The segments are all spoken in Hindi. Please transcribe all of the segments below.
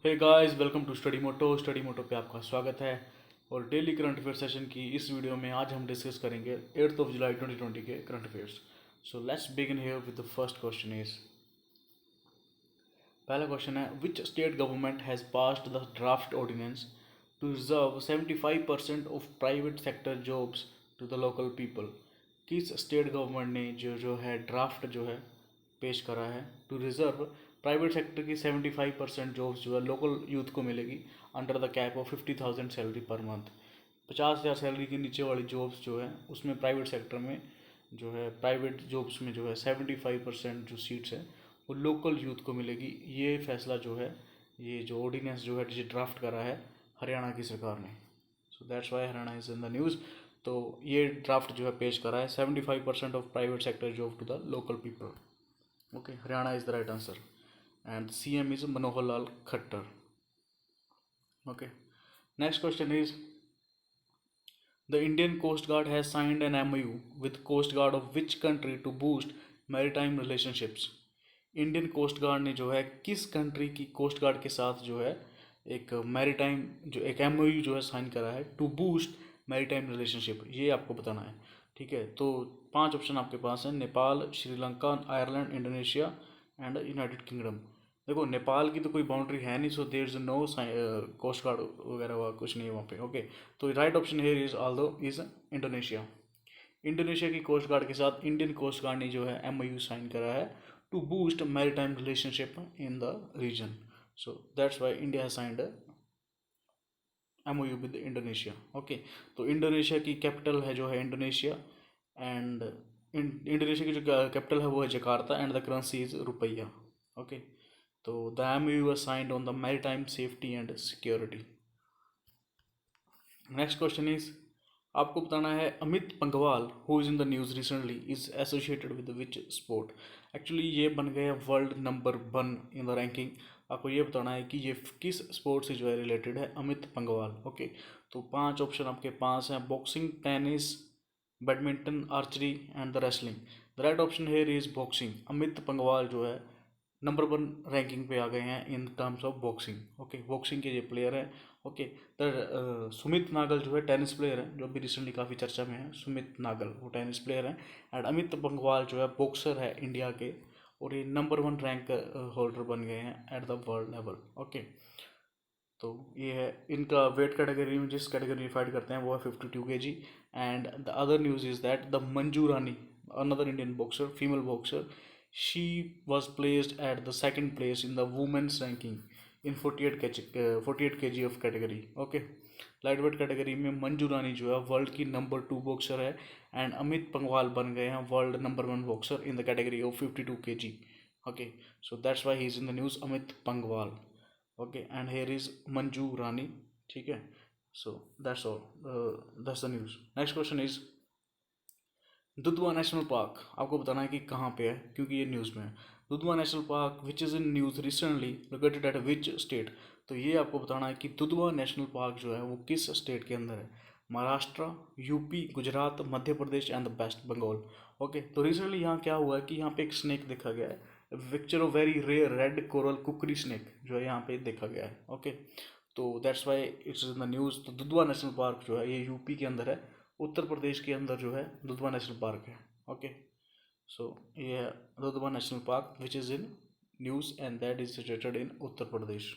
Hey guys, welcome to Study Moto पे आपका स्वागत है। और डेली करंट अफेयर सेशन की इस वीडियो में आज हम डिस्कस करेंगे 8 ऑफ जुलाई 2020 के current affairs. So let's begin here with the first question is, पहला क्वेश्चन है, which state government has passed the draft ordinance to reserve 75% of private sector jobs to the local people. किस स्टेट गवर्नमेंट ने जो है ड्राफ्ट जो है पेश करा है टू रिजर्व प्राइवेट सेक्टर की 75% जॉब्स जो है लोकल यूथ को मिलेगी under the cap of 50,000 salary per month. 50,000 salary के नीचे वाली जॉब्स जो है उसमें प्राइवेट सेक्टर में जो है प्राइवेट जॉब्स में जो है 75% जो सीट्स है वो लोकल यूथ को मिलेगी। ये फैसला जो है, ये जो ऑर्डिनेंस जो है जिसे ड्राफ्ट करा है हरियाणा की सरकार ने। So that's why Haryana is in the news. तो ये ड्राफ्ट जो है पेश करा है 75% of private sector job to the local people. Okay, Haryana is the right answer and CM is Manohar Lal Khattar. Okay, next question is, the Indian Coast Guard has signed an MOU with Coast Guard of which country to boost maritime relationships? Indian coast guard ने जो है किस कंट्री की कोस्ट गार्ड के साथ जो है एक मैरीटाइम जो एक MOU जो है साइन करा है टू बूस्ट मैरीटाइम रिलेशनशिप, ये आपको बताना है। ठीक है, तो 5 ऑप्शन आपके पास हैं, Nepal, Sri Lanka, Ireland, Indonesia and United Kingdom. देखो, नेपाल की तो कोई बाउंड्री है नहीं, so there is no coast guard वगैरह हुआ कुछ नहीं है वहाँ पे। ओके, तो right option here is although is Indonesia. Indonesia की कोस्ट गार्ड के साथ इंडियन कोस्ट गार्ड ने जो है MOU साइन करा है to boost maritime relationship in the region. So that's why India has signed MOU with Indonesia. Okay, तो इंडोनेशिया की कैपिटल है जो है इंडोनेशिया एंड इंडोनेशिया की जो कैपिटल है वो है Jakarta and the currency is rupaya. Okay, तो the MOU was signed on the maritime safety and security. Next question is, आपको बताना है Amit Panghal who is in the news recently is associated with which sport. Actually ये बन गया world number 1 in the ranking. आपको ये बताना है कि ये किस स्पोर्ट से जो है रिलेटेड है अमित पंघवाल। ओके, तो 5 ऑप्शन आपके पास हैं, boxing, tennis, badminton, archery and the wrestling. The right option here is boxing. Amit Panghal जो है नंबर 1 रैंकिंग पे आ गए हैं in terms of boxing. Okay, boxing के ये प्लेयर हैं। ओके, तो सुमित नागल जो है टेनिस प्लेयर हैं, जो अभी रिसेंटली काफ़ी चर्चा में है। सुमित नागल वो टेनिस प्लेयर हैं एंड अमित पंघवाल जो है बॉक्सर है इंडिया के, और ये नंबर 1 रैंक होल्डर बन गए हैं at the world level. Okay, तो ये है इनका वेट कैटेगरी में, जिस कैटेगरी में फाइट करते हैं वो है 52 kg। And the other news is that the Manju Rani, another Indian boxer, female boxer, she was placed at the second place in the women's ranking in 48 kg of category. Okay, light weight category में मंजू रानी जो है वर्ल्ड की नंबर 2 बॉक्सर है एंड अमित पंघवाल बन गए हैं world number 1 boxer in the category of 52 kg. Okay, so that's why he is in the news, Amit Panghal. Okay, and here is Manju Rani. ठीक है, so that's all, that's the news. Next question is, Dudhwa national park आपको बताना है कि कहाँ पे है, क्योंकि ये न्यूज़ में है। Dudhwa national park which is in news recently located at which state. तो ये आपको बताना है कि दुधवा नेशनल पार्क जो है वो किस स्टेट के अंदर है। Maharashtra, UP, Gujarat, Madhya Pradesh and the West Bengal. Okay, तो रिसेंटली यहाँ क्या हुआ है कि यहाँ पे एक स्नेक देखा गया है, picture of very rare red coral kukri snake जो है यहाँ पे देखा गया है। ओके, तो that's why it's in the news. तो दुधवा नेशनल पार्क जो है ये यूपी के अंदर है, उत्तर प्रदेश के अंदर जो है दुधवा नेशनल पार्क है। ओके, सो ये है Dudhwa national park which is in news and that is situated in Uttar Pradesh.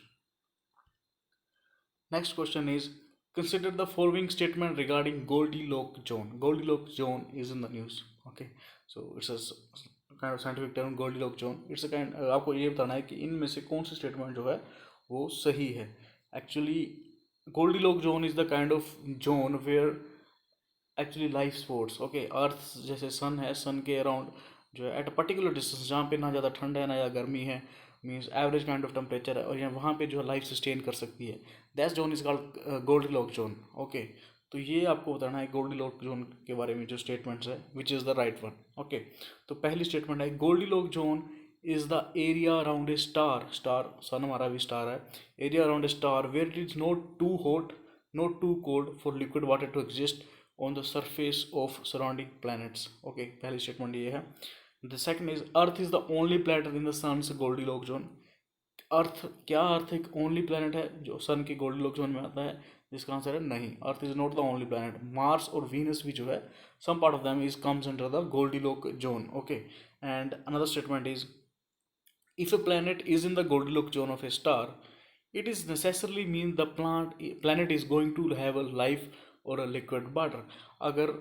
Next question is, consider the following statement regarding Goldilocks zone. Goldilocks zone is in the news. Okay, so it's a kind of scientific term, Goldilocks zone. It's a kind, आपको ये बताना है कि इनमें से कौन सी स्टेटमेंट जो है वो सही है. Actually Goldilocks zone is the kind of zone where actually life sports, okay, earth जैसे सन है, सन के अराउंड जो है एट अ पर्टिकुलर डिस्टेंस जहाँ पे ना ज़्यादा ठंड है ना ज़्यादा गर्मी है, means average kind of temperature है, और यहाँ वहाँ पे जो है लाइफ सस्टेन कर सकती है, that's zone is called Goldilocks zone. Okay, तो ये आपको बताना है गोल्डीलॉक्स जोन के बारे में जो स्टेटमेंट्स है which is the right one. Okay, तो पहली स्टेटमेंट है Goldilocks zone is the area around a star, star sun हमारा भी स्टार है, area around a star where it is not too hot not too cold for liquid water to exist on the surface of surrounding planets. Okay, पहली स्टेटमेंट ये है. The second is earth is the only planet in the sun's Goldilocks zone. अर्थ, क्या अर्थ एक ओनली प्लैनेट है जो सन के गोल्डीलॉक जोन में आता है? जिसका आंसर है नहीं, earth is not the only planet. Mars और वीनस भी जो है, some part of them is comes under the goldilock zone. Okay, and another statement is, if a planet is in the Goldilocks zone of a star, it is necessarily mean the planet is going to have a life or a liquid water. अगर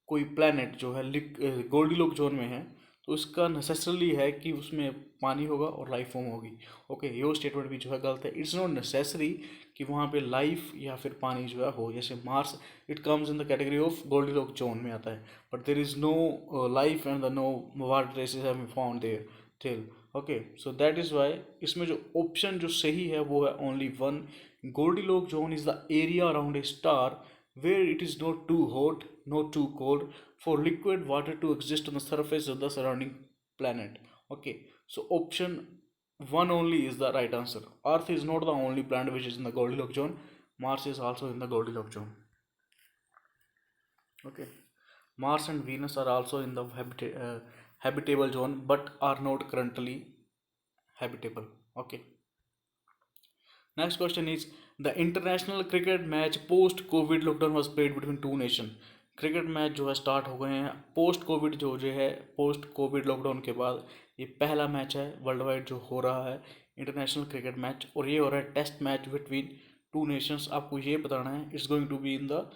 कोई प्लैनेट जो है गोल्डीलॉक जोन में है, तो इसका नेसेसरली है कि उसमें पानी होगा और लाइफ फॉर्म होगी। ओके, ये स्टेटमेंट भी जो है गलत है। इट्स नॉट नेसेसरी कि वहाँ पे लाइफ या फिर पानी जो है हो। जैसे Mars, it comes in the category of goldilock zone में आता है, but there is no life and the no water traces have been found there till. Okay, so that is why इसमें जो ऑप्शन जो सही है वो है only one. Goldilock zone is the area around a star where it is not too hot, not too cold for liquid water to exist on the surface of the surrounding planet. Okay, so option one only is the right answer. Earth is not the only planet which is in the Goldilocks zone. Mars is also in the Goldilocks zone. Okay, Mars and Venus are also in the habitable zone but are not currently habitable. Okay, next question is, the international cricket match post covid lockdown was played between two nations. Cricket match जो है स्टार्ट हो गए हैं पोस्ट कोविड, जो है पोस्ट कोविड लॉकडाउन के बाद ये पहला मैच है वर्ल्ड वाइड जो हो रहा है इंटरनेशनल क्रिकेट मैच, और ये हो रहा है test match between two nations. आपको ये बताना है it's going to be in the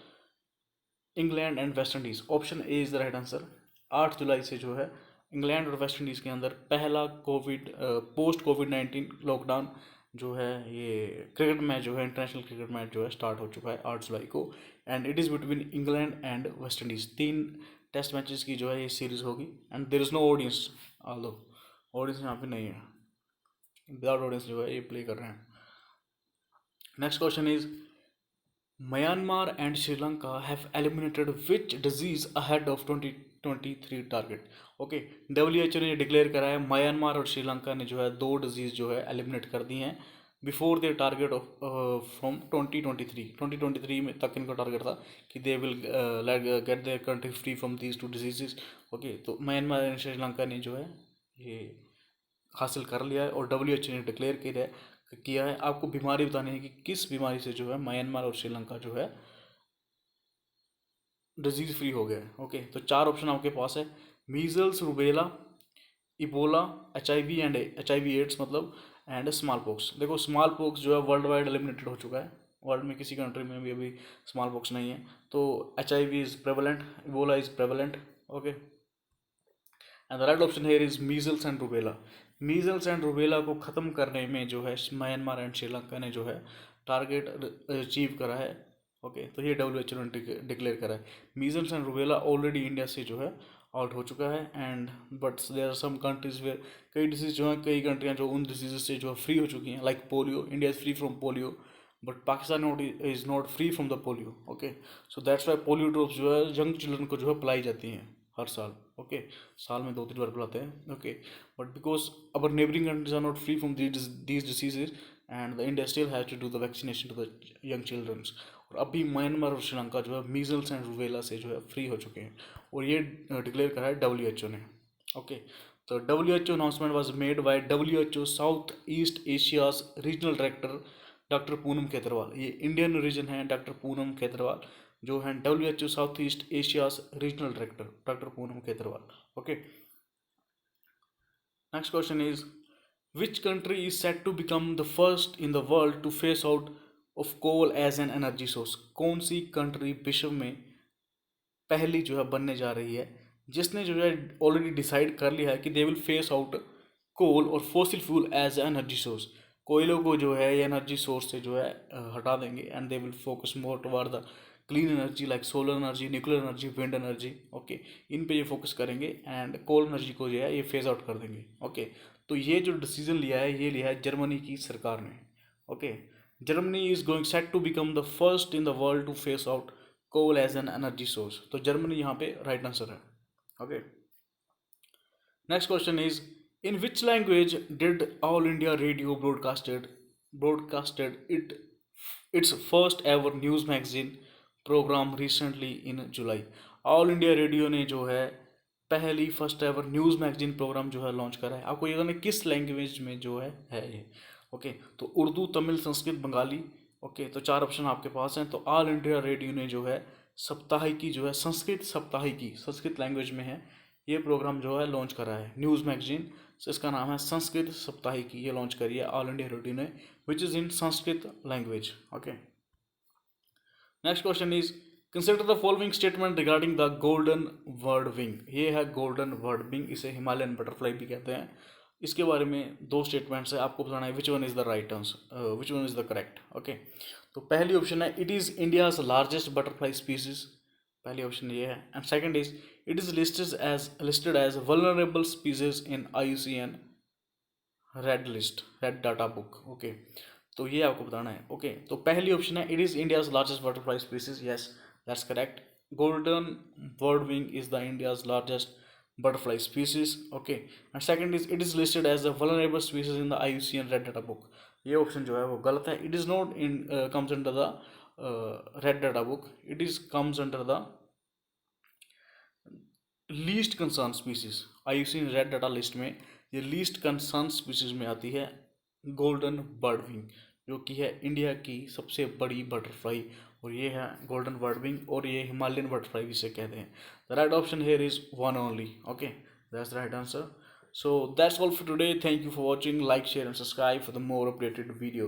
England and West Indies. Option A is the right answer. 8 जुलाई से जो है इंग्लैंड और वेस्ट इंडीज़ के अंदर पहला पोस्ट कोविड-19 लॉकडाउन जो है ये क्रिकेट मैच जो है इंटरनेशनल क्रिकेट मैच जो है स्टार्ट हो चुका है 8 जुलाई को, and it is between England and West Indies. 3 test matches की जो है ये सीरीज़ होगी, and there is no audience, although audience यहाँ पे नहीं है, विदाउट ऑडियंस जो है ये प्ले कर रहे हैं। Next question is, Myanmar and Sri Lanka have eliminated which disease ahead of 2023 target? Okay, WHO ने डिक्लेयर करा है म्यांमार और श्रीलंका ने जो है 2 डिजीज़ जो है एलिमिनेट कर दी हैं before their target of from 2023 में तक इनका टारगेट था कि they will get their country free from these 2 diseases. Okay, तो म्यांमार एंड श्रीलंका ने जो है ये हासिल कर लिया है, और WHO ने डिक्लेयर किया है। आपको बीमारी बतानी है कि किस बीमारी से जो है म्यांमार और श्रीलंका जो है डिजीज फ्री हो गया है। ओके, तो 4 ऑप्शन आपके पास है, measles, rubella, Ebola, HIV and HIV AIDS मतलब, एंड स्मॉल पॉक्स। देखो स्मॉल पॉक्स जो है वर्ल्ड वाइड एलिमिनेटेड हो चुका है, वर्ल्ड में किसी कंट्री में भी अभी स्मॉल पॉक्स नहीं है। तो HIV is prevalent, Ebola is prevalent. Okay, and the right option here is measles and rubella. Measles and rubella को ख़त्म करने में जो है म्यांमार एंड श्रीलंका ने जो है टारगेट अचीव करा है। ओके, तो ये WHO ने डिक्लेयर करा है। Measles and rubella already India से जो है आउट हो चुका है, and but there are some countries where कई डिसीज जो हैं, कई कंट्रियाँ जो उन डिसीज से जो है फ्री हो चुकी हैं, like polio. India is free from polio, but Pakistan is not free from the polio. Okay, so that's Y polio drops जो है यंग चिल्ड्रन को जो है पिलाई जाती हैं हर साल। ओके, साल में 2-3 बार पिलाते हैं। Okay, but because our neighbouring countries are not free from these diseases, and the India still has to do the vaccination to the young childrens. और अभी म्यांमार और श्रीलंका जो है मीजल्स एंड रूबेला से जो है फ्री हो चुके हैं, और ये डिक्लेयर करा है WHO ने। ओके, तो WHO announcement was made by WHO south east Asia's regional director doctor Poonam Khetrapal. ये इंडियन रीजन है डॉक्टर पूनम खेतरवाल जो है WHO south east Asia's regional director doctor Poonam Khetrapal. Okay, next question is, which country is set to become the first in the world to phase out of coal as an energy source? कौन सी कंट्री विश्व में पहली जो है बनने जा रही है जिसने जो है ऑलरेडी डिसाइड कर लिया है कि they will phase out coal और fossil fuel as energy source? कोयलों को जो है ये एनर्जी सोर्स से जो है हटा देंगे, and they will focus more toward the clean energy like solar energy, nuclear energy, wind energy. Okay, इन पे ये फोकस करेंगे, एंड कोल एनर्जी को जो है ये फेज आउट कर देंगे। ओके, तो ये जो डिसीजन लिया है ये लिया है जर्मनी की सरकार ने। Okay, Germany is going set to become the first in the world to phase out coal as an energy source. तो जर्मनी यहाँ पे राइट आंसर है। Okay, next question is, in which language did All India Radio broadcasted its first ever news magazine programme recently in July? All India Radio ने जो है पहली first ever news magazine programme जो है लॉन्च करा है। आपको ये बताना किस लैंग्वेज में जो है ये। ओके, तो उर्दू, तमिल, संस्कृत, बंगाली। ओके, तो 4 ऑप्शन आपके पास हैं। तो ऑल इंडिया रेडियो ने जो है सप्ताहिकी जो है संस्कृत सप्ताहिकी, संस्कृत लैंग्वेज में है, ये प्रोग्राम जो है लॉन्च करा है न्यूज़ मैगजीन। तो इसका नाम है संस्कृत सप्ताहिकी, ये लॉन्च करी है ऑल इंडिया रेडियो ने, which is in Sanskrit language. Okay, next question is consider the following statement regarding the golden word wing. ये है गोल्डन वर्ड विंग, इसे हिमालयन बटरफ्लाई भी कहते हैं। इसके बारे में 2 स्टेटमेंट्स है, आपको बताना है which one is the right answer, which one is the correct. Okay, तो पहली ऑप्शन है it is India's largest butterfly species, पहली ऑप्शन ये है। And second is it is listed as vulnerable species in IUCN red list, red data book. Okay, तो ये आपको बताना है। ओके, तो पहली ऑप्शन है it is India's largest butterfly species, yes that's correct. Golden bird wing is the India's largest butterfly species. Okay, and second is it is listed as the vulnerable species in the IUCN red data book. ये ऑप्शन जो है वो गलत है। It is not in comes under the red data book, it is comes under the least concern species. IUCN red data list में ये लीस्ट कंसर्न स्पीसीज में आती है गोल्डन बर्ड विंग, जो कि है इंडिया की सबसे बड़ी बटरफ्लाई, और ये है गोल्डन बर्ड विंग, और ये हिमालयन बटरफ्लाई भी इसे कहते हैं। The right option here is one only. Okay, that's the right answer. So that's all for today. Thank you for watching, like, share and subscribe for the more updated video.